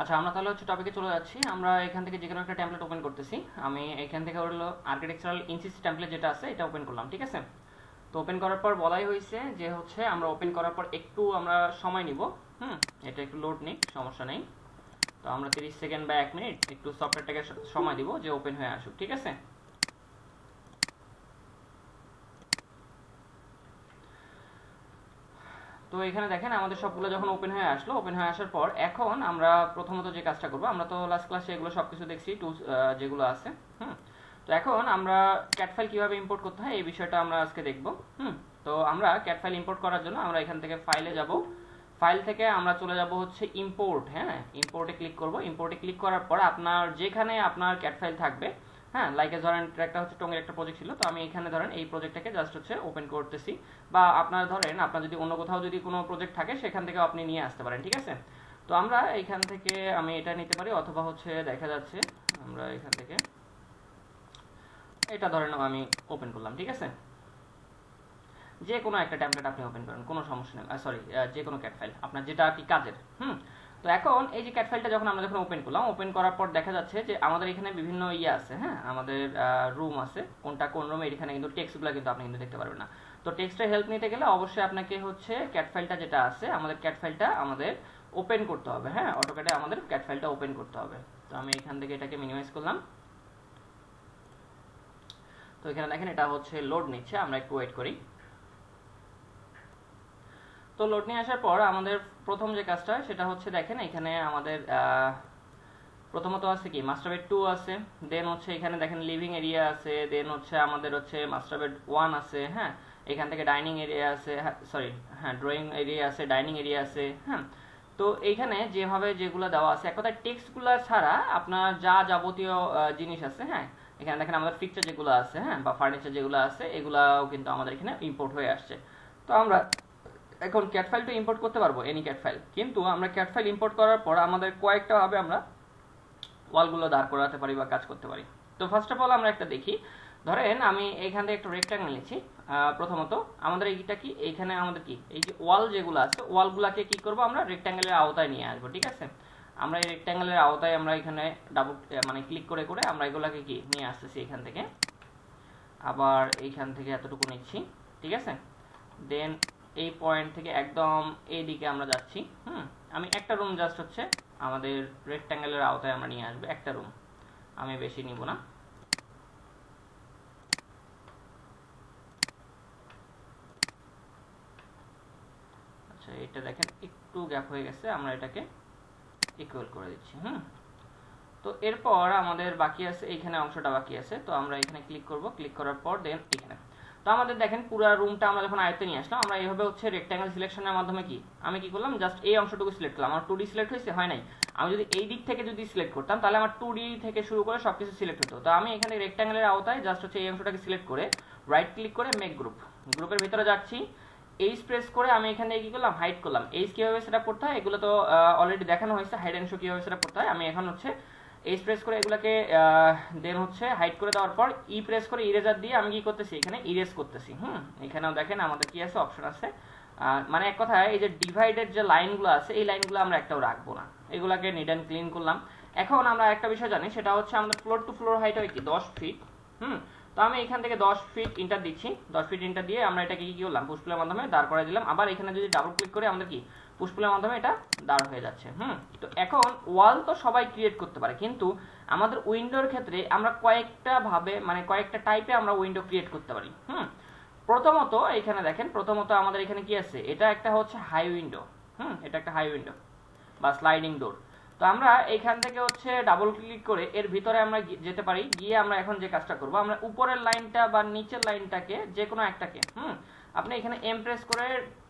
আচ্ছা, আমরা তাহলে হচ্ছে টপিকে চলে যাচ্ছি। আমরা এখান থেকে যে কোনো একটা টেমপ্লেট ওপেন করতেছি। আমি এখান থেকে হলো আর্কিটেকচারাল ইনসিসি টেমপ্লেট যেটা আছে এটা ওপেন করলাম, ঠিক আছে। তো ওপেন করার পর বলাই হয়েছে যে হচ্ছে আমরা ওপেন করার পর একটু আমরা সময় নিব। এটা একটু লোড নিক, সমস্যা নেই। তো আমরা 30 সেকেন্ড বা 1 মিনিট একটু সফটওয়্যারটাকে সময় দিব যে ওপেন হয়ে আসুক, ঠিক আছে। তো এখানে দেখেন আমাদের সবগুলো যখন ওপেন হয়ে আসলো, ওপেন হয়ে আসার পর এখন আমরা প্রথমত যে কাজটা করব, আমরা তো লাস্ট ক্লাসে এগুলো সবকিছু দেখছি, টুলস যেগুলো আছে। তো এখন আমরা ক্যাট ফাইল কিভাবে ইম্পোর্ট করতে হয় এই বিষয়টা আমরা আজকে দেখব। তো আমরা ক্যাট ফাইল ইম্পোর্ট করার জন্য আমরা এখান থেকে ফাইলে যাব। ফাইল থেকে আমরা চলে যাব হচ্ছে ইম্পোর্ট। হ্যাঁ, ইম্পোর্টে ক্লিক করব। ইম্পোর্টে ক্লিক করার পর আপনার যেখানে আপনার ক্যাট ফাইল থাকবে, হ্যাঁ, লাইক ধরেন একটা হচ্ছে টঙ্গের একটা প্রজেক্ট ছিল, তো আমি এখানে ধরেন এই প্রজেক্টটাকে জাস্ট হচ্ছে ওপেন করতেছি। বা আপনার ধরেন আপনার যদি অন্য কোথাও যদি কোনো প্রজেক্ট থাকে সেখান থেকে আপনি নিয়ে আসতে পারেন, ঠিক আছে। তো আমরা এখান থেকে আমি এটা নিতে পারি, অথবা হচ্ছে দেখা যাচ্ছে আমরা এখান থেকে এটা ধরেন আমি ওপেন করলাম, ঠিক আছে। যে কোনো একটা টেমপ্লেট আপনি ওপেন করেন, কোনো সমস্যা নেই। সরি, যে কোনো ক্যাট ফাইল আপনার যেটা কি কাজের। তো এখন এই যে ক্যাট ফাইলটা যখন আমরা যখন ওপেন করলাম, ওপেন করার পর দেখা যাচ্ছে যে আমাদের এখানে বিভিন্ন ইয়ে আছে। হ্যাঁ, আমাদের রুম আছে, কোনটা কোন রুমে এখানে কিন্তু টেক্সটগুলো কিন্তু আপনি কিন্তু দেখতে পারবেন না। তো টেক্সটের হেল্প নিতে গেলে অবশ্যই আপনাকে হচ্ছে ক্যাট ফাইলটা যেটা আছে, আমাদের ক্যাট ফাইলটা আমাদের ওপেন করতে হবে। হ্যাঁ, অটোক্যাডে আমাদের ক্যাট ফাইলটা ওপেন করতে হবে। তো আমি এখান থেকে এটাকে মিনিমাইজ করলাম। তো এখানে দেখেন এটা হচ্ছে লোড নিচ্ছে, আমরা একটু ওয়েট করি। তো লোড নিয়ে আসার পর আমাদের প্রথম যে কাজটা সেটা হচ্ছে দেখেন এখানে আমাদের প্রথমত আছে কি মাস্টার বেড 2 আছে, দেন হচ্ছে এখানে দেখেন লিভিং এরিয়া আছে, দেন হচ্ছে আমাদের হচ্ছে মাস্টার বেড 1 আছে। হ্যাঁ, এখান থেকে ডাইনিং এরিয়া আছে, সরি, হ্যাঁ, ড্রয়িং এরিয়া আছে, ডাইনিং এরিয়া আছে। হ্যাঁ, তো এইখানে যেভাবে যেগুলো দেওয়া আছে, এক কথায় টেক্সটগুলো ছাড়া আপনার যা যাবতীয় জিনিস আছে, হ্যাঁ, এখানে দেখেন আমাদের পিকচার যেগুলো আছে, হ্যাঁ, বা ফার্নিচার যেগুলো আছে, এগুলাও কিন্তু আমাদের এখানে ইম্পোর্ট হয়ে আসছে। তো আমরা এখন ক্যাট ফাইলটা ইম্পোর্ট করতে পারবো, এনি ক্যাট ফাইল। কিন্তু আমরা ক্যাট ফাইল ইম্পোর্ট করার পর আমাদের কয়েকটা ভাবে আমরা ওয়ালগুলো দাঁড় করাতে পারি বা কাজ করতে পারি। তো ফার্স্ট অফ অল আমরা একটা দেখি। ধরেন আমি এইখান থেকে একটা রেক্ট্যাঙ্গেল নিচ্ছি। প্রথমত আমাদের এইটা কি, এইখানে আমাদের কি এই যে ওয়াল যেগুলো আছে, ওয়ালগুলোকে কি করব, আমরা রেক্ট্যাঙ্গেলের আওতায় নিয়ে আসবো, ঠিক আছে। আমরা এই রেক্ট্যাঙ্গেলের আওতায় আমরা এখানে ডাবল মানে ক্লিক করে করে আমরা এগুলাকে কি নিয়ে আসতেছি এখান থেকে। আবার এইখান থেকে এতটুকু নিচ্ছি, ঠিক আছে। দেন এই পয়েন্ট থেকে একদম এই দিকে আমরা যাচ্ছি। আমি একটা রুম জাস্ট হচ্ছে আমাদের রেক্ট্যাঙ্গেলের আওতায় আমরা নিয়ে আসবো, একটা রুম, আমি বেশি নিব না। আচ্ছা, এটা দেখেন একটু গ্যাপ হয়ে গেছে, আমরা এটাকে ইকুয়াল করে দিচ্ছি। তো এরপর আমাদের বাকি আছে, এইখানে অংশটা বাকি আছে। তো আমরা এখানে ক্লিক করব, ক্লিক করার পর দেন এখানে। তো আমাদের দেখেন পুরো রুমটা আমরা যখন আয়ত্তে নিয়ে আসলাম, আমরা এইভাবে হচ্ছে রেক্ট্যাঙ্গেল সিলেকশনের মাধ্যমে কি আমি কি করলাম, জাস্ট এই অংশটুকু সিলেক্ট করলাম। আমার 2D সিলেক্ট হয়েছে, হয় নাই। আমি যদি এই দিক থেকে যদি সিলেক্ট করতাম তাহলে আমার 2D থেকে শুরু করে সবকিছু সিলেক্ট হতো। তো আমি এখানে রেক্ট্যাঙ্গেলের আওতায় জাস্ট হচ্ছে এই অংশটাকে সিলেক্ট করে রাইট ক্লিক করে মেক গ্রুপ, গ্রুপের ভিতরে যাচ্ছি। এইচ প্রেস করে আমি এখানে কি করলাম, হাইড করলাম। এইচ কিভাবে সেটআপ করতে হয় এগুলো তো অলরেডি দেখানো হয়েছে, হাইড এন্ড শো কিভাবে সেটআপ করতে হয়। আমি এখন হচ্ছে এইচ প্রেস করে এগুলাকে দেন হচ্ছে হাইড করে দেওয়ার পর ই প্রেস করে ইরেজার দিয়ে আমি কি করতেছি, এখানে ইরেজ করতেছি। এখানেও দেখেন আমাদের কি আছে, অপশন আছে। মানে এক কথায় এই যে ডিভাইডেড যে লাইনগুলো আছে, এই লাইনগুলো আমরা একটাও রাখবো না, এগুলাকে নিট অ্যান্ড ক্লিন করলাম। এখন আমরা একটা বিষয় জানি, সেটা হচ্ছে আমাদের ফ্লোর টু ফ্লোর হাইট হয় কি 10 ফিট। তো আমি এখান থেকে 10 ফিট ইন্টার দিচ্ছি, 10 ফিট ইন্টার দিয়ে আমরা এটাকে কি করলাম, পুশপুলের মাধ্যমে দাঁড় করে দিলাম। আবার এখানে যদি ডাবল ক্লিক করে আমাদের কি পুশপুলের মাধ্যমে এটা দাঁড় হয়ে যাচ্ছে। তো এখন ওয়াল তো সবাই ক্রিয়েট করতে পারে, কিন্তু আমাদের উইন্ডোর ক্ষেত্রে আমরা কয়েকটা ভাবে মানে কয়েকটা টাইপে আমরা উইন্ডো ক্রিয়েট করতে পারি। প্রথমত এখানে দেখেন, প্রথমত আমাদের এখানে কি আছে, এটা একটা হচ্ছে হাই উইন্ডো। এটা একটা হাই উইন্ডো বা স্লাইডিং ডোর। তো আমরা এখান থেকে হচ্ছে ডাবল ক্লিক করে এর ভিতরে আমরা যেতে পারি। গিয়ে আমরা এখন যে কাজটা করব, আমরা উপরের লাইনটা বা নিচের লাইনটাকে যে কোনো একটাকে আপনি এখানে এম প্রেস করে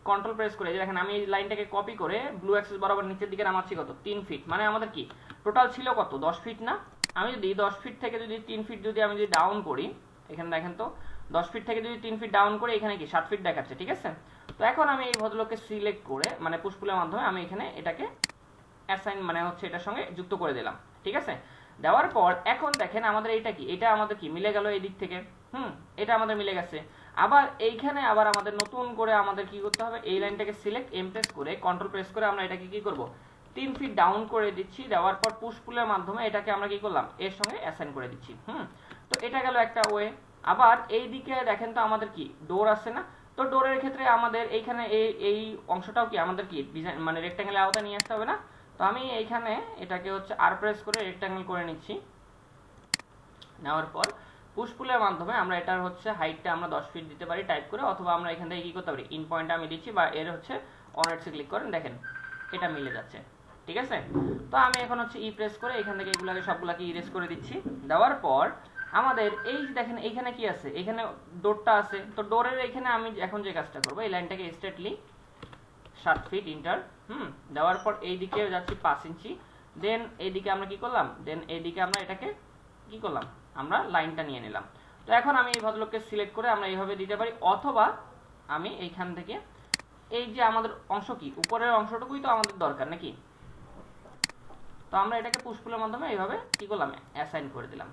কন্ট্রোল প্রেস করে, দেখেন আমি এই লাইনটাকে কপি করে ব্লু অ্যাক্সিস বরাবর নিচের দিকে নামাচ্ছি। কত, 3 ফিট। মানে আমাদের কি টোটাল ছিল কত, 10 ফিট না। আমি যদি 10 ফিট থেকে যদি 3 ফিট যদি আমি যদি ডাউন করি, এখানে দেখেন তো 10 ফিট থেকে যদি 3 ফিট ডাউন করে এখানে কি 7 ফিট দেখাচ্ছে, ঠিক আছে। তো এখন আমি এই ভদ্রলোককে সিলেক্ট করে মানে পুশপুলের মাধ্যমে আমি এখানে এটাকে অ্যাসাইন মানে হচ্ছে এটার সঙ্গে যুক্ত করে দিলাম, ঠিক আছে। দেওয়ার পর এখন দেখেন আমাদের এটা কি, এটা আমাদের কি মিলে গেল এই দিক থেকে। এটা আমাদের মিলে গেছে। আবার এইখানে আবার আমাদের নতুন করে আমাদের কি করতে হবে, এই লাইনটাকে সিলেক্ট এম প্রেস করে কন্ট্রোল প্রেস করে আমরা এটাকে কি করব, 3 ফিট ডাউন করে দিচ্ছি, দেওয়ার পর পুশ পুলের মাধ্যমে এটাকে আমরা কি করলাম এর সঙ্গে অ্যাসাইন করে দিচ্ছি। তো এটা গেল একটা ওয়ে। আবার এই দিকে দেখেন তো আমাদের কি ডোর আছে না, তো ডোরের ক্ষেত্রে আমাদের এইখানে এই অংশটাও কি আমাদের কি ডিজাইন মানে রেক্ট্যাঙ্গেলের আওতায় নিয়ে আসতে হবে না। তো আমি এইখানে এটাকে হচ্ছে আর প্রেস করে রেক্ট্যাঙ্গেল করে নিচ্ছি। নেওয়ার পর পুশ পুলের মাধ্যমে আমরা এটার হচ্ছে হাইটটা আমরা 10 ফিট দিতে পারি টাইপ করে, অথবা আমরা এখান থেকে কি করতে পারি ইন পয়েন্টটা আমি দিচ্ছি বা এর হচ্ছে অন এডসে ক্লিক করেন, দেখেন এটা মিলে যাচ্ছে। ঠিক আছে, তো আমি এখন হচ্ছে ই প্রেস করে এখান থেকে এগুলাকে সবগুলাকে ইরেজ করে দিচ্ছি। দেওয়ার পর আমাদের এই দেখেন এইখানে কি আছে, এখানে ডোরটা আছে, তো ডোরের এখানে আমি এখন যে কাজটা করবো এই লাইনটাকে স্ট্রেটলি 7 ফিট ইন্টার দেওয়ার পর এই দিকে যাচ্ছি 5 ইঞ্চি, দেন এইদিকে আমরা কি করলাম, দেন এইদিকে আমরা এটাকে কি করলাম আমরা লাইনটা নিয়ে নিলাম। তো এখন আমি এই ভদ্রলোককে সিলেক্ট করে আমরা এইভাবে দিতে পারি, অথবা আমি এইখান থেকে এই যে আমাদের অংশ কি উপরের অংশটুকুই তো আমাদের দরকার নাকি, তো আমরা এটাকে পুশ পুলের মাধ্যমে এইভাবে কি করলাম অ্যাসাইন করে দিলাম।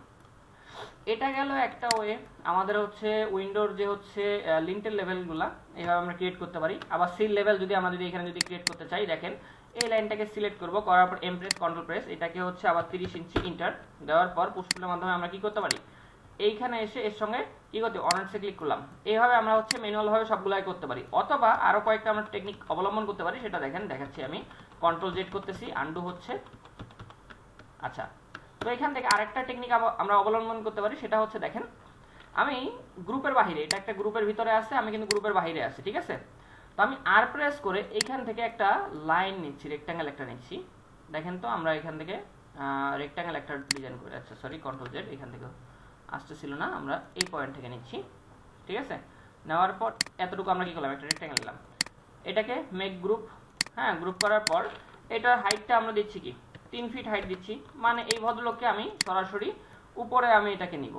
এটা গেল একটা ওয়ে। আমাদের হচ্ছে উইন্ডোর যে হচ্ছে লিন্টেল লেভেলগুলো এইভাবে আমরা ক্রিয়েট করতে পারি। আবার সিল লেভেল যদি আমরা যদি এখানে যদি ক্রিয়েট করতে চাই, দেখেন এই লাইনটাকে সিলেক্ট করব, করার পর এম প্রেস কন্ট্রোল প্রেস, এটাকে হচ্ছে আবার 30 ইঞ্চি ইন্টার দেওয়ার পর পুশ পুলের মাধ্যমে আমরা কি করতে পারি এইখানে এসে এর সঙ্গে কি করতে অনার্সে ক্লিক করলাম। এইভাবে আমরা হচ্ছে ম্যানুয়ালভাবে সবগুলাই করতে পারি, অথবা আরও কয়েকটা আমরা টেকনিক অবলম্বন করতে পারি, সেটা দেখেন দেখাচ্ছি আমি। কন্ট্রোল জেড করতেছি, আন্ডু হচ্ছে। আচ্ছা, তো এখান থেকে আরেকটা টেকনিক আমরা অবলম্বন করতে পারি, সেটা হচ্ছে দেখেন আমি গ্রুপের বাহিরে, এটা একটা গ্রুপের ভিতরে আছে, আমি কিন্তু গ্রুপের বাহিরে আছি। ঠিক আছে, তো আমি আর প্রেস করে এখান থেকে একটা লাইন নিচ্ছি, রেক্ট্যাঙ্গেল একটা নিচ্ছি। দেখেন তো আমরা এখান থেকে রেক্ট্যাঙ্গেল একটা ডিজাইন করে, আচ্ছা সরি কন্ট্রোল জেড, এখান থেকে আসতেছিল না, আমরা এই পয়েন্ট থেকে নিচ্ছি। ঠিক আছে, নেওয়ার পর এতটুকু আমরা কি করলাম একটা রেক্ট্যাঙ্গেল নিলাম, এটাকে মেক গ্রুপ। হ্যাঁ, গ্রুপ করার পর এটার হাইটটা আমরা দিচ্ছি কি 3 ফিট হাইট দিচ্ছি, মানে এই ভদ্রলোককে আমি সরাসরি উপরে আমি এটাকে নিব।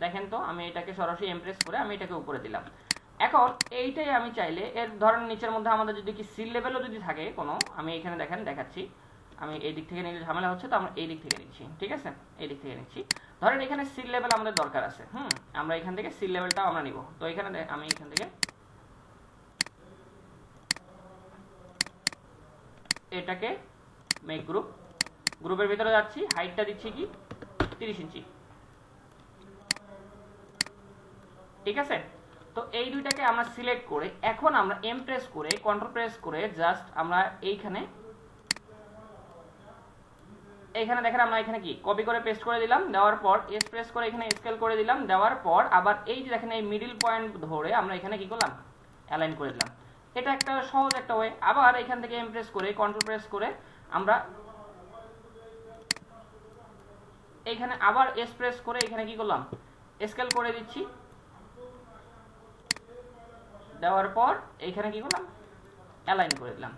দেখেন তো আমি এটাকে সরাসরি এমপ্রেস করে আমি এটাকে উপরে দিলাম। এখন এইটাই আমি চাইলে এর ধরেন নিচের মধ্যে আমাদের যদি কি সিল লেভেলও যদি থাকে কোনো, আমি এখানে দেখেন দেখাচ্ছি, আমি এই দিক থেকে নিলে ঝামেলা হচ্ছে, তো আমরা এই দিক থেকে নিচ্ছি। ঠিক আছে, এই দিক থেকে নিচ্ছি। ধরেন এখানে সিল লেভেল আমাদের দরকার আছে, আমরা এখান থেকে সিল লেভেলটাও আমরা নিব। তো এখানে আমি এখান থেকে এটাকে মেক গ্রুপ, গ্রুপের ভিতরে যাচ্ছি, হাইটটা দিচ্ছি কি 30 ইঞ্চি। ঠিক আছে, তো এই দুইটাকে আমরা সিলেক্ট করে এখন আমরা এম প্রেস করে কন্ট্রোল প্রেস করে জাস্ট আমরা এইখানে দেখেন আমরা এখানে কি কপি করে পেস্ট করে দিলাম, দেওয়ার পর এস প্রেস করে এখানে স্কেল করে দিলাম, দেওয়ার পর আবার এই যে দেখেন এই মিডল পয়েন্ট ধরে আমরা এখানে কি করলাম অ্যালাইন করে দিলাম। এটা একটা সহজ একটা ওয়ে। আবার এখান থেকে এম প্রেস করে কন্ট্রোল প্রেস করে আমরা এইখানে আবার এস প্রেস করে এখানে কি করলাম স্কেল করে দিচ্ছি, দেওয়ার পর এইখানে কি করলাম অ্যালাইন করে দিলাম।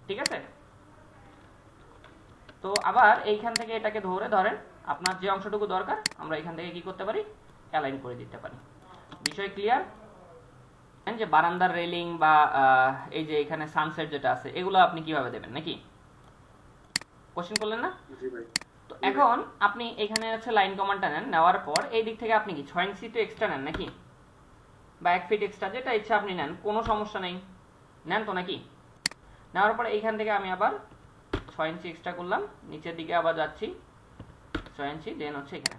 ঠিক আছে, তো আবার এইখান থেকে এটাকে ধরেন আপনার যে অংশটুকু দরকার আমরা এখান থেকে কি করতে পারি অ্যালাইন করে দিতে পারি। বিষয় ক্লিয়ার? যে বারান্দার রেলিং বা এই যে এখানে সানসেট যেটা আছে এগুলো আপনি কিভাবে দেবেন নাকি কোশ্চেন করলেন না? জি ভাই। তো এখন আপনি এখানে হচ্ছে লাইন কমান্ডটা নেন, নেওয়ার পর এই দিক থেকে আপনি কি 6 ইঞ্চি তো এক্সট্রা নেন নাকি, বা 1 ফিট এক্সট্রা, যেটা ইচ্ছা আপনি নেন, কোনো সমস্যা নেই, নেন তো নাকি। নেওয়ার পর এইখান থেকে আমি আবার 6 ইঞ্চি এক্সট্রা করলাম, নিচের দিকে আবার যাচ্ছি 6 ইঞ্চি, দেন হচ্ছে এখানে।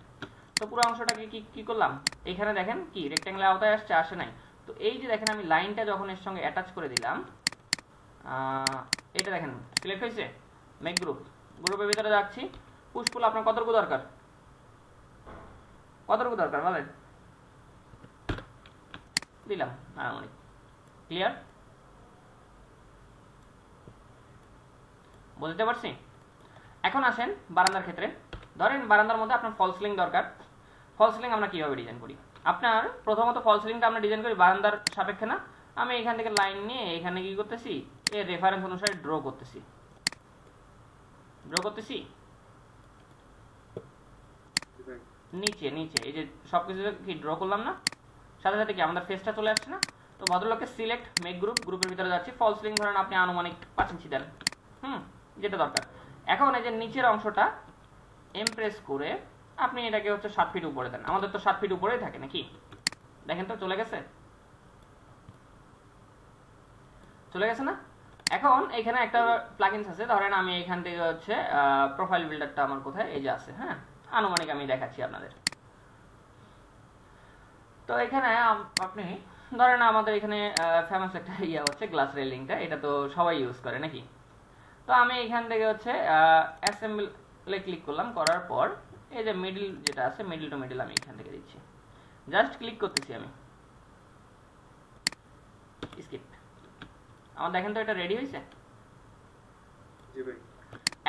তো পুরো অংশটাকে কি করলাম এখানে দেখেন কি রেক্ট্যাঙ্গেলের আওতায় আসছে, আসে নাই। তো এই যে দেখেন আমি লাইনটা যখন এর সঙ্গে অ্যাটাচ করে দিলাম, এটা দেখেন সিলেক্ট হয়েছে মেক গ্রুপ, গ্রুপের ভিতরে যাচ্ছি, পুশ পুল আপনার কতটুকু দরকার বলেন, দিলাম আনুমানিক। ক্লিয়ার? বুঝতে পারছি? এখন আসেন বারান্দার ক্ষেত্রে। ধরেন বারান্দার মধ্যে আপনার ফল সিলিং দরকার। ফল সিলিং আমরা কিভাবে ডিজাইন করি, আপনার প্রথমত ফল সিলিংটা আমরা ডিজাইন করি বারান্দার সাপেক্ষে না। আমি এখান থেকে লাইন নিয়ে এখানে কি করতেছি এর রেফারেন্স অনুসারে ড্র করতেছি নিচে এই যে সবকিছু কি ড্র করলাম না, সাথে সাথে কি আমাদের ফেসটা চলে আসছে না। তো ভদ্রলোককে সিলেক্ট মেক গ্রুপ, গ্রুপের ভিতরে যাচ্ছি, ফল সিলিং ধরেন আপনি আনুমানিক 5 ইঞ্চি দেন, যেটা দরকার। এখন এই যে নিচের অংশটা এমপ্রেস করে আপনি এটাকে হচ্ছে 7 ফিট উপরে দেন, আমাদের তো 7 ফিট উপরেই থাকে নাকি, দেখেন তো চলে গেছে না। এখন এখানে একটা প্লাগইনস আছে, ধরেন আমি এখান থেকে হচ্ছে প্রোফাইল বিল্ডারটা আমার কোথায়, এই যে আছে, হ্যাঁ, আনুমানিক আমি দেখাচ্ছি আপনাদের। তো এখানে আপনি ধরেন আমাদের এখানে ফেমাস একটা ইয়ে হচ্ছে গ্লাস রেলিংটা, এটা তো সবাই ইউজ করে নাকি। তো আমি এখান থেকে হচ্ছে অ্যাসেম্বলে ক্লিক করলাম, করার পর এই যে মিডল যেটা আছে, মিডল টু মিডল আমি এখান থেকে দিচ্ছি, জাস্ট ক্লিক করতেছি আমি, স্কিপ। আমার দেখেন তো এটা রেডি হয়েছে।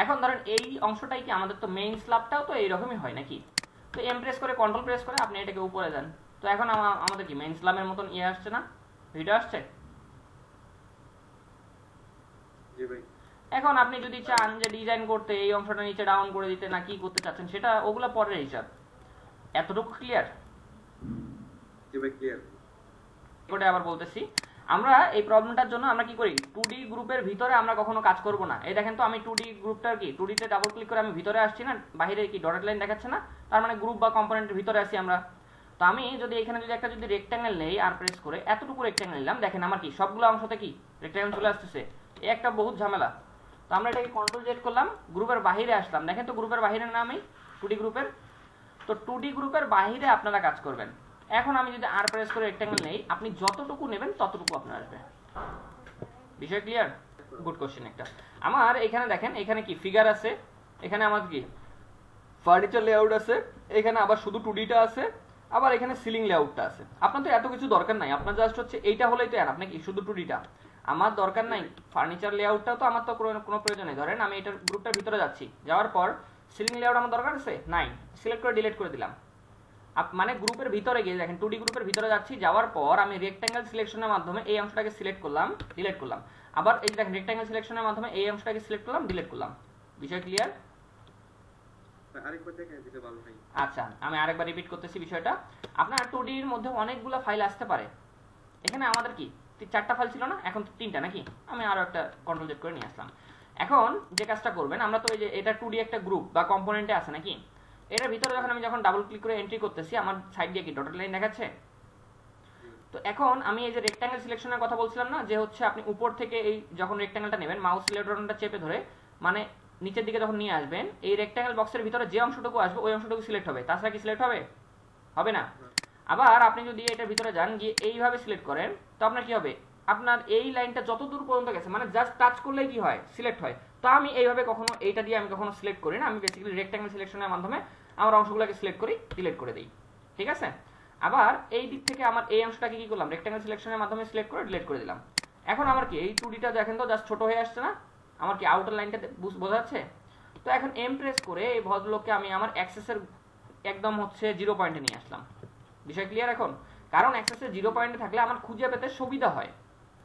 এখন ধরেন এই অংশটাই কি আমাদের তো মেইন স্ল্যাবটাও তো এইরকমই হয় নাকি। তো এম প্রেস করে কন্ট্রোল প্রেস করে আপনি এটাকে উপরে যান। তো এখন আমাদের কি মেইন স্ল্যাবের মতন ইয়ে আসছে না, ভিডিও আসছে। এখন আপনি যদি চান যে ডিজাইন করতে এই অংশটা নিচে ডাউন করে দিতে না কি করতে চাচ্ছেন সেটা ওগুলো পরের হিসাব। এতটুকু ক্লিয়ার? ওটা আবার বলতেছি, আমরা এই প্রবলেমটার জন্য আমরা কি করি, 2D গ্রুপের ভিতরে আমরা কখনো কাজ করব না। এই দেখেন তো আমি 2D গ্রুপটার কি 2D তে ডাবল ক্লিক করে আমি ভিতরে আসছি না, বাইরে কি ডটেড লাইন দেখাচ্ছে না, তার মানে গ্রুপ বা কম্পোনেন্টের ভিতরে আছি আমরা। তো আমি যদি এখানে যদি একটা যদি রেক্ট্যাঙ্গেল নেই আর প্রেস করে এতটুকু রেক্ট্যাঙ্গেল নিলাম, দেখেন আমার কি সবগুলো অংশতে কি রেক্ট্যাঙ্গেল চলে আসতেছে, এই একটা বহুত ঝামেলা। তো আমরা এটাকে কন্ট্রোল জেড করলাম, গ্রুপের বাইরে আসলাম, দেখেন তো গ্রুপের বাইরের নাম এই 2D গ্রুপের। তো 2D গ্রুপের বাইরে আপনারা কাজ করবেন। এখন আমি যদি আর প্রেস করে রেক্ট্যাঙ্গেল নেই, আপনি যতটুকু নেবেন ততটুকু আপনার আসবে। বিষয় ক্লিয়ার? গুড কোশ্চেন একটা। আমার এখানে দেখেন, এখানে কি ফিগার আছে, এখানে আমার কি ফার্নিচার লেআউট আছে, এখানে আবার শুধু 2Dটা আছে, আবার এখানে সিলিং লেআউটটা আছে। আপনার তো এত কিছু দরকার নাই, আপনার জাস্ট হচ্ছে এইটা হলেই তো এন, আপনার কি শুধু 2Dটা আমার দরকার নাই, ফার্নিচার লেআউটটাও তো আমার তো কোনো প্রয়োজন নেই। ধরেন আমি এটার গ্রুপটার ভিতরে যাচ্ছি, যাওয়ার পর সিলিং লেআউট আমার দরকার আছে নাই, সিলেক্ট করে ডিলিট করে দিলাম। মানে গ্রুপের ভিতরে গিয়ে দেখেন 2D গ্রুপের ভিতরে যাচ্ছি, যাওয়ার পর আমি রেক্ট্যাঙ্গেল সিলেকশনের মাধ্যমে এই অংশটাকে সিলেক্ট করলাম, ডিলিট করলাম। আবার এই দেখেন রেক্ট্যাঙ্গেল সিলেকশনের মাধ্যমে এই অংশটাকে সিলেক্ট করলাম, ডিলিট করলাম। বিষয় ক্লিয়ার? আচ্ছা, আমি আরেকবার রিপিট করতেছি বিষয়টা। আপনার 2D এর মধ্যে অনেকগুলো ফাইল আসতে পারে, এখানে আমাদের কি 4টা ফাইল ছিল না, এখন 3টা নাকি, আমি আরো একটা কন্ট্রোল জেড করে নিয়ে আসলাম। এখন যে কাজটা করবেন, আমরা তো এই যে এটা 2D একটা গ্রুপ বা কম্পোনেন্টে আছে নাকি, এটার ভিতরে যখন ডাবল ক্লিক করে এন্ট্রি করতেছি, আমার সাইড দিয়ে কি ডটেড লাইন দেখাচ্ছে। তো এখন আমি এই যে রেক্ট্যাঙ্গেল সিলেকশনের কথা বলছিলাম না, যে হচ্ছে আপনি উপর থেকে এই যখন রেক্ট্যাঙ্গেলটা নেবেন, মাউস সিলেক্টরটা চেপে ধরে মানে নিচের দিকে যখন নিয়ে আসবেন, এই রেক্ট্যাঙ্গেল বক্সের ভিতরে যে অংশটুকু আসবে ওই অংশটুকু সিলেক্ট হবে, তাছাড়া কি সিলেক্ট হবে? হবে না। আবার আপনি যদি এটার ভিতরে যান, গিয়ে এইভাবে সিলেক্ট করেন, তো আপনার কি হবে, আপনার এই লাইনটা যত দূর পর্যন্ত গেছে, মানে জাস্ট টাচ করলেই কি হয়, সিলেক্ট হয়। তো আমি এইভাবে কখনো এইটা দিয়ে আমি কখনো সিলেক্ট করি না, আমি বেসিক্যালি রেক্ট্যাঙ্গেল সিলেকশনের মাধ্যমে আমার অংশগুলোকে সিলেক্ট করি, ডিলিট করে দিই। ঠিক আছে? আবার এই দিক থেকে আমার এই অংশটাকে কি করলাম, রেক্ট্যাঙ্গেল সিলেকশনের মাধ্যমে সিলেক্ট করে ডিলিট করে দিলাম। এখন আমার কি এই 2Dটা দেখেন তো জাস্ট ছোট হয়ে আসছে না, আমার কি আউটার লাইনটা বোঝা যাচ্ছে। তো এখন এম প্রেস করে এই ভদ্রলোককে আমি আমার অ্যাক্সেসের একদম হচ্ছে 0 পয়েন্টে নিয়ে আসলাম। বিষয় ক্লিয়ার এখন? কারণ অ্যাক্সেসের 0 পয়েন্টে থাকলে আমার খুঁজে পেতে সুবিধা হয়।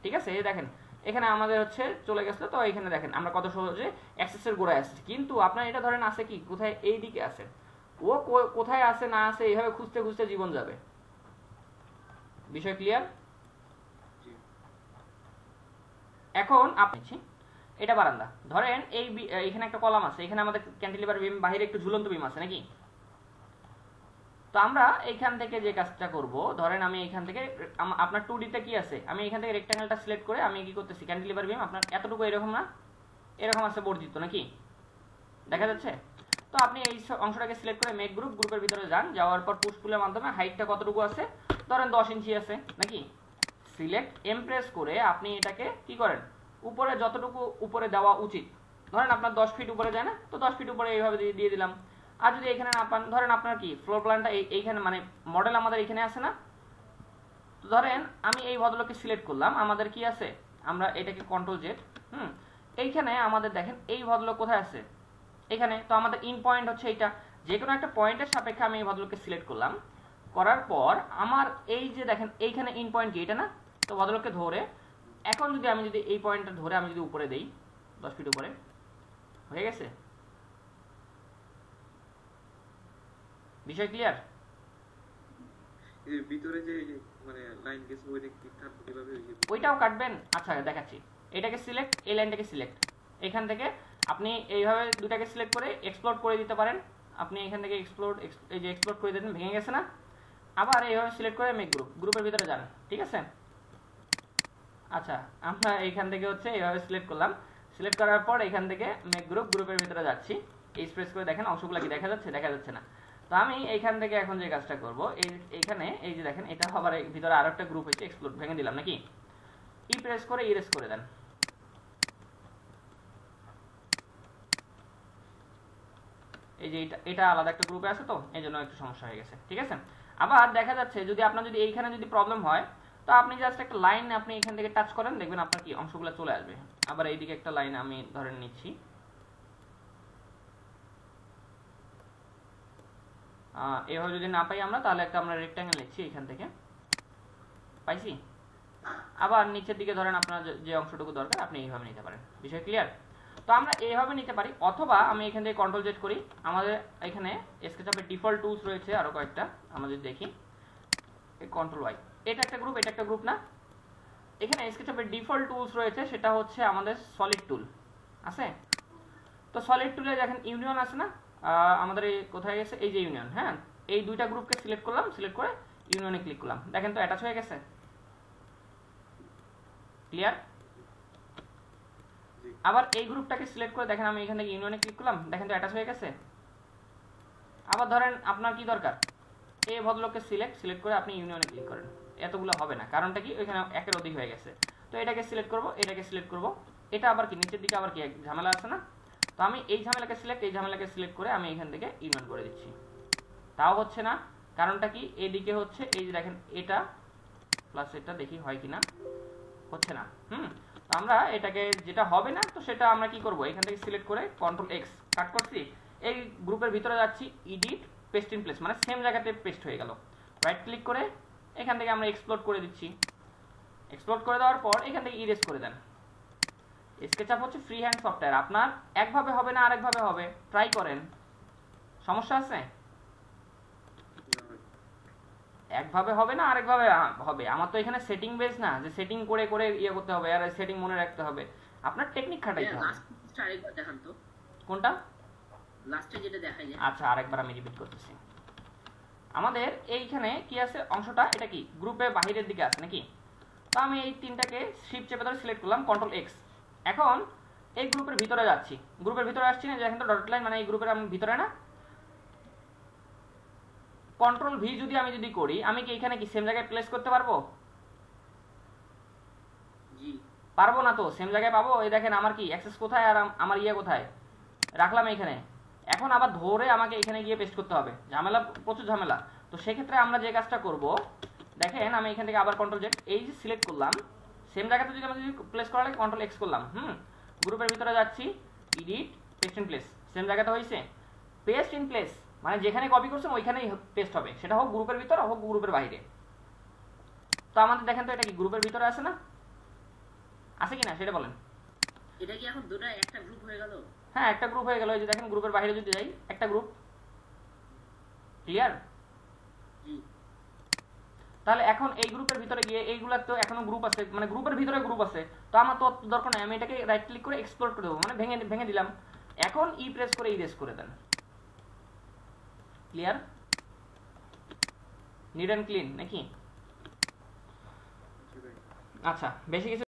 ঠিক আছে? এই দেখেন এখানে আমাদের হচ্ছে চলে গেছে, তো এখানে দেখেন আমরা কত সহজে অ্যাক্সেসের গোড়ায় আসছি। কিন্তু আপনার এটা ধরেন আছে কি কোথায়, এই দিকে আছে, ও কোথায় আছে না আছে এইভাবে খুঁজতে খুঁজতে জীবন যাবে। বিষয় ক্লিয়ার? এখন আপনি এটা বারান্দা, ধরেন এইখানে একটা কলাম আছে, এখানে আমাদের ক্যান্টিলিভার বিম, বাইরে একটু ঝুলন্ত বিম আছে নাকি। তো আমরা এইখান থেকে যে কাজটা করব, ধরেন আমি এইখান থেকে আপনার 2D তে কি আছে, আমি এখান থেকে রেক্ট্যাঙ্গেলটা সিলেক্ট করে আমি কি করতেছি, ক্যান্টিলিভার বিম আপনার এতটুকু এরকম না, এরকম আছে বর্ধিত নাকি, দেখা যাচ্ছে। তো আপনি এই অংশটাকে সিলেক্ট করে মেক গ্রুপ, গ্রুপের ভিতরে যান, যাওয়ার পর পুশ পুলের মাধ্যমে হাইটটা কতটুকু আছে, ধরেন 10 ইঞ্চি আছে নাকি, সিলেক্ট এম প্রেস করে আপনি এটাকে কি করেন, উপরে যতটুকু উপরে দেওয়া উচিত, ধরেন আপনার 10 ফিট উপরে যায় না, তো 10 ফিট উপরে এইভাবে দিয়ে দিলাম। আর যদি এখানে না পান, ধরেন আপনার কি ফ্লোর প্ল্যানটা এইখানে মানে মডেল আমাদের এখানে আছে না, তো ধরেন আমি এই ভদ্রলোককে সিলেক্ট করলাম, আমাদের কি আছে, আমরা এটাকে কন্ট্রোল জেড, এইখানে আমাদের দেখেন এই ভদ্রলোক কোথায় আছে, এখানে। তো আমাদের ইন পয়েন্ট হচ্ছে এইটা, যে কোনো একটা পয়েন্টের সাপেক্ষে আমি এই ভদ্রলোককে সিলেক্ট করলাম, করার পর আমার এই যে দেখেন এইখানে ইন পয়েন্ট কি এটা না, তো ভদ্রলোককে ধরে এখন যদি আমি এই পয়েন্টটা ধরে আমি যদি উপরে দেই 10 ফিট উপরে, হয়ে গেছে। বিষয় ক্লিয়ার? এর ভিতরে যে মানে লাইন গেছে ওইটা কি কাটবে কিভাবে, ওইটাও কাটবেন। আচ্ছা দেখাচ্ছি, এটাকে সিলেক্ট, এই লাইনটাকে সিলেক্ট, এখান থেকে আপনি এইভাবে দুটাকে সিলেক্ট করে এক্সপ্লোড করে দিতে পারেন। আপনি এখান থেকে এই যে এক্সপ্লোড করে দিতেন, ভেঙে গেছে না, আবার এইভাবে সিলেক্ট করে মেক গ্রুপ, গ্রুপের ভিতরে যান। ঠিক আছে? আচ্ছা, আমরা এইখান থেকে হচ্ছে এইভাবে সিলেক্ট করলাম। সিলেক্ট করার পর এখান থেকে মেক গ্রুপ, গ্রুপের ভিতরে যাচ্ছি। এই প্রেস করে দেখেন অংশগুলো কি দেখা যাচ্ছে? দেখা যাচ্ছে না। তো আমি এইখান থেকে এখন যে কাজটা করব, এইখানে এই যে দেখেন এটা আবার ভিতরে আরো একটা গ্রুপ হচ্ছে, এক্সপ্লোর ভেঙে দিলাম নাকি? ই প্রেস করে ইরেজ করে দেন। এই যে এটা আলাদা একটা গ্রুপে আছে, তো এই জন্য একটু সমস্যা হয়ে গেছে। ঠিক আছে, আবার দেখা যাচ্ছে যদি আপনার যদি এইখানে যদি প্রবলেম হয়, তো আপনি জাস্ট একটা লাইন আপনি এখান থেকে টাচ করেন, দেখবেন আপনার কি অংশগুলো চলে আসবে। আবার এইদিকে একটা লাইন আমি ধরে নিচ্ছি, এভাবে যদি না পাই আমরা, তাহলে একটা আমরা রেক্ট্যাঙ্গেল নিচ্ছি এখান থেকে, পাইছি। আবার নিচের দিকে ধরেন আপনার যে অংশটুকু দরকার আপনি এইভাবে নিতে পারেন। বিষয় ক্লিয়ার? তো আমরা এইভাবে নিতে পারি, অথবা আমি এখান থেকে কন্ট্রোল জেড করি। আমাদের এখানে স্কেচআপের ডিফল্ট টুলস রয়েছে আরো কয়েকটা, আমরা যদি দেখি কন্ট্রোল ওয়াই, এটা একটা গ্রুপ, এটা একটা গ্রুপ না। এখানে স্কেচআপের ডিফল্ট টুলস রয়েছে, সেটা হচ্ছে আমাদের সলিড টুল আছে। তো সলিড টুলে দেখেন ইউনিয়ন আছে না, আমাদের এই কোথায় গেছে, এই যে ইউনিয়ন। হ্যাঁ, এই দুইটা গ্রুপকে সিলেক্ট করলাম, সিলেক্ট করে ইউনিয়নে ক্লিক করলাম, দেখেন তো অ্যাটাচ হয়ে গেছে। ক্লিয়ার? আবার এই গ্রুপটাকে সিলেক্ট করে দেখেন আমি এখান থেকে ইউনিয়নে ক্লিক করলাম, দেখেন তো অ্যাটাচ হয়ে গেছে। আবার ধরেন আপনার কি দরকার, এই ভদ্রলোককে সিলেক্ট করে আপনি ইউনিয়নে ক্লিক করেন, এতগুলো হবে না, কারণটা কি ওইখানে একের অধিক হয়ে গেছে। তো এটাকে সিলেক্ট করব, এটাকে সিলেক্ট করব, এটা আবার কি নিচের দিকে আবার কি ঝামেলা আছে না। তো আমি এই ঝামেলাকে সিলেক্ট করে আমি এখান থেকে ইউনিয়ন করে দিচ্ছি, তাও হচ্ছে না। কারণটা কি, এইদিকে হচ্ছে এই যে দেখেন এটা প্লাস এটা, দেখি হয় কিনা, হচ্ছে না। তো আমরা এটাকে যেটা হবে না, তো সেটা আমরা কি করব, এখান থেকে সিলেক্ট করে কন্ট্রোল এক্স কাট করছি, এই গ্রুপের ভিতরে যাচ্ছি, এডিট পেস্ট ইন প্লেস, মানে সেম জায়গাতে পেস্ট হয়ে গেল। রাইট ক্লিক করে এখান থেকে আমরা এক্সপ্লোর করে দিচ্ছি। এক্সপ্লোর করে দেওয়ার পর এখান থেকে ইরেজ করে দেন। স্কেচআপ হচ্ছে ফ্রি হ্যান্ড সফটওয়্যার, আপনার একভাবে হবে না আরেকভাবে হবে, ট্রাই করেন। সমস্যা আছে? একভাবে হবে না আরেকভাবে হবে। আমার তো এখানে সেটিং বেস না যে সেটিং করে করে ইয়ে করতে হবে আর সেটিং মনে রাখতে হবে, আপনার টেকনিক খাটাইতে হবে। আরেকবার দেখান তো কোনটা? লাস্টে যেটা দেখাই যায়। আচ্ছা, আরেকবার আমি রিপিট করতেছি। আমাদের এইখানে কি আছে অংশটা, এটা কি গ্রুপে বাহিরের দিকে আছে নাকি? তো আমি এই তিনটাকে শিফট চেপে ধরে সিলেক্ট করলাম, কন্ট্রোল এক্স। এখন এই গ্রুপের ভিতরে যাচ্ছি, গ্রুপের ভিতরে আসছি না, দেখেন তো ডট লাইন, মানে এই গ্রুপের আমি ভিতরে না। কন্ট্রোল ভি যদি আমি করি, আমি কি এখানে কি সেম জায়গায় প্লেস করতে পারবো? জি পারবো না, তো সেম জায়গায় পাবো। এই দেখেন আমার কি অ্যাক্সেস কোথায় আর আমার ইয়ে কোথায়, রাখলাম এখানে। এখন আবার ধরে আমাকে এখানে গিয়ে পেস্ট করতে হবে, ঝামেলা, প্রচুর ঝামেলা। তো সেক্ষেত্রে আমরা যে কাজটা করব, দেখেন আমি এখান থেকে আবার কন্ট্রোল জেড, এই যে সিলেক্ট করলাম, সেম জায়গাতে যদি আমি প্লেস করা লাগে কন্ট্রোল এক্স করলাম। গ্রুপের ভিতরে যাচ্ছি, edit paste in place, same জায়গাতে হয়েছে। পেস্ট ইন প্লেস মানে যেখানে কপি করছেন ওইখানেই পেস্ট হবে, সেটা হোক গ্রুপের ভিতরে হোক গ্রুপের বাইরে। তো আমাদের দেখেন তো এটা কি গ্রুপের ভিতরে আছে না, আছে কিনা সেটা বলেন। এটা কি এখন দুটো একটা গ্রুপ হয়ে গেল? হ্যাঁ, একটা গ্রুপ হয়ে গেল। এই যে দেখেন গ্রুপের বাইরে যদি যাই, একটা গ্রুপ। ক্লিয়ার? জি। তাহলে এখন এই গ্রুপের ভিতরে গিয়ে এইগুলা তো এখনো গ্রুপ আছে, মানে গ্রুপের ভিতরে গ্রুপ আছে, তো আমার তো দরকার নাই, আমি এটাকে রাইট ক্লিক করে এক্সপ্লোর করে দেবো, মানে ভেঙে ভেঙে দিলাম। এখন ই প্রেস করে ইরেজ করে দেন। ক্লিয়ার? নিট অ্যান্ড ক্লিন নাকি? আচ্ছা, বেশি কিছু